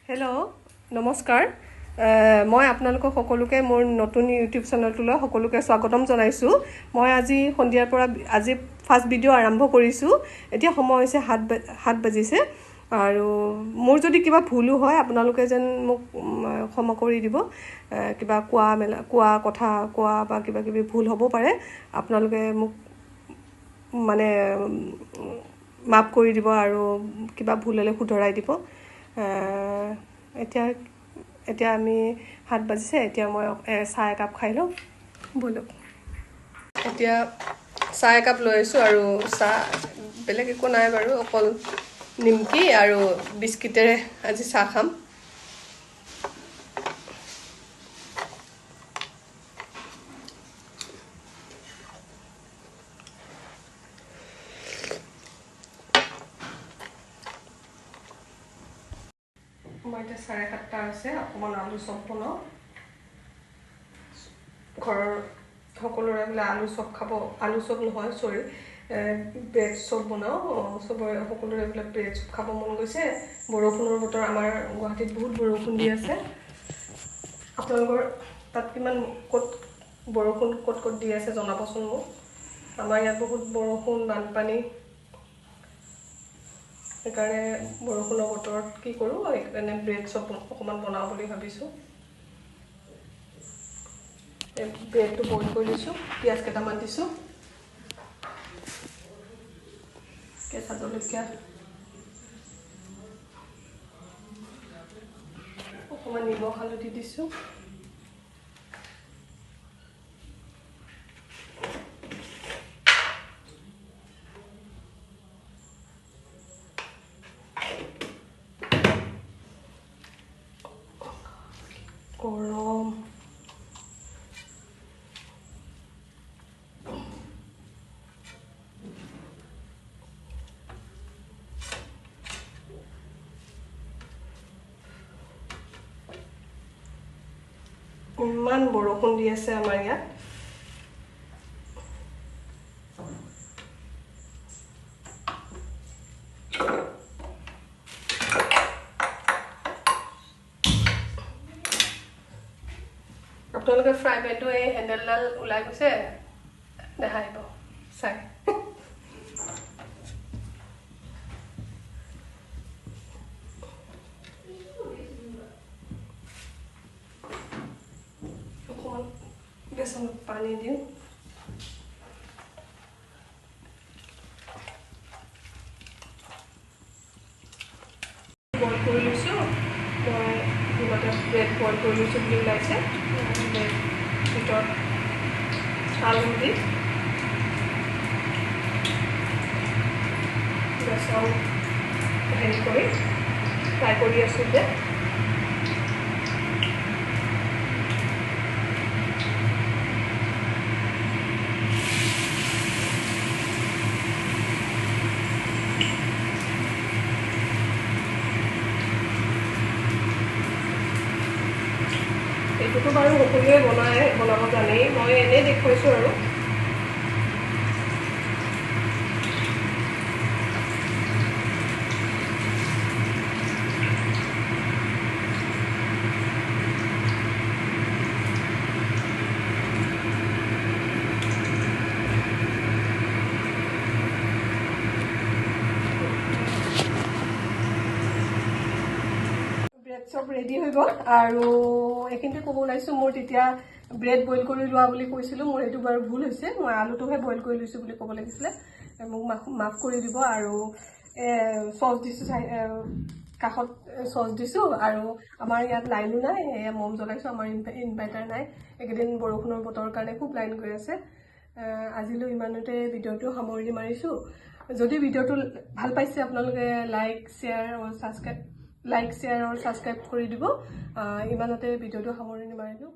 Hello' নমস্কাৰ মই আপোনালোকক সকলোকে মোৰ নতুন ইউটিউব চেনেলটোলৈ সকলোকে স্বাগতম জনাইছোঁ। মই আজি সন্ধিয়াৰ পৰা আজি ফাৰ্ষ্ট ভিডিঅ' আৰম্ভ কৰিছোঁ। এতিয়া সময় হৈছে 7 বাজিছে আৰু মোৰ যদি কিবা ভুলো হয় আপোনালোকে যেন মোক ক্ষমা কৰি দিব। কিবা কোৱা কথা কোৱা বা কিবা কিবি ভুল হ'ব পাৰে, আপোনালোকে মোক মানে মাফ কৰি দিব আৰু কিবা ভুল হ'লে শুধৰাই দিব। এতিয়া আমি 7 বাজিছে, এতিয়া মই চাহ একাপ খাই লওঁ ব'লক। এতিয়া চাহ একাপ লৈ আছোঁ আৰু চাহ বেলেগ একো নাই বাৰু, অকল নিমকি আৰু বিস্কিটেৰে আজি চাহ খাম। মই এতিয়া 7:30 আছে, অকণমান আলু চপ বনাওঁ। ঘৰৰ সকলোৰে বোলে আলু চপ খাব, আলু চপ নহয় চৰি ব্ৰেড চপ বনাওঁ। সকলোৰে বোলে ব্ৰেড চপ খাব মন গৈছে। বৰষুণৰ বতৰ, আমাৰ গুৱাহাটীত বহুত বৰষুণ দি আছে। আপোনালোকৰ তাত কিমান বৰষুণ ক'ত দি আছে জনাবচোন মোক। আমাৰ ইয়াত বহুত বৰষুণ, বানপানী। সেইকাৰণে বৰষুণৰ বতৰত কি কৰোঁ, সেইকাৰণে ব্ৰেড চপ অকণমান বনাওঁ বুলি ভাবিছোঁ। ব্ৰেডটো বইল কৰি লৈছোঁ, পিঁয়াজ কেইটামান দিছোঁ, কেঁচা জলকীয়া অকণমান, নিমখ হালধি দিছোঁ। গৰম ইমান বৰষুণ দি আছে আমাৰ ইয়াত। আপোনালোকে ফ্ৰাই পেনটো এই হেণ্ডেলডাল ওলাই গৈছে, দেখাই দিব চাই। অকণমান বেচনত পানী দিওঁ। বইল কৰি লৈছোঁ, মই দিনতে ব্ৰেড বইল কৰি লৈছোঁ বুলি ওলাইছে। ভিতৰত আলু দি বেচন হেৰি কৰি ফ্ৰাই কৰি আছোঁ যে। এইটোতো বাৰু সকলোৱে বনাব জানেই, মই এনেই দেখুৱাইছোঁ আৰু। ব্ৰেড চপ ৰেডি হৈ গ'ল আৰু এইখিনিতে ক'ব ওলাইছোঁ, মোৰ তেতিয়া ব্ৰেড বইল কৰি লোৱা বুলি কৈছিলোঁ, মোৰ সেইটো বাৰু ভুল হৈছে। মই আলুটোহে বইল কৰি লৈছোঁ বুলি ক'ব লাগিছিলে, মোক মাফ কৰি দিব। আৰু চচ দিছোঁ, কাষত চচ দিছোঁ। আৰু আমাৰ ইয়াত লাইনো নাই, মম জ্বলাইছোঁ, আমাৰ ইনভাৰ্টাৰ নাই। এইকেইদিন বৰষুণৰ বতৰৰ কাৰণে খুব লাইন গৈ আছে। আজিলৈ ইমানতে ভিডিঅ'টো সামৰণি মাৰিছোঁ। যদি ভিডিঅ'টো ভাল পাইছে আপোনালোকে লাইক শ্বেয়াৰ আৰু ছাবস্ক্ৰাইব কৰি দিব। ইমানতে ভিডিঅ'টো সামৰণি মাৰিলোঁ।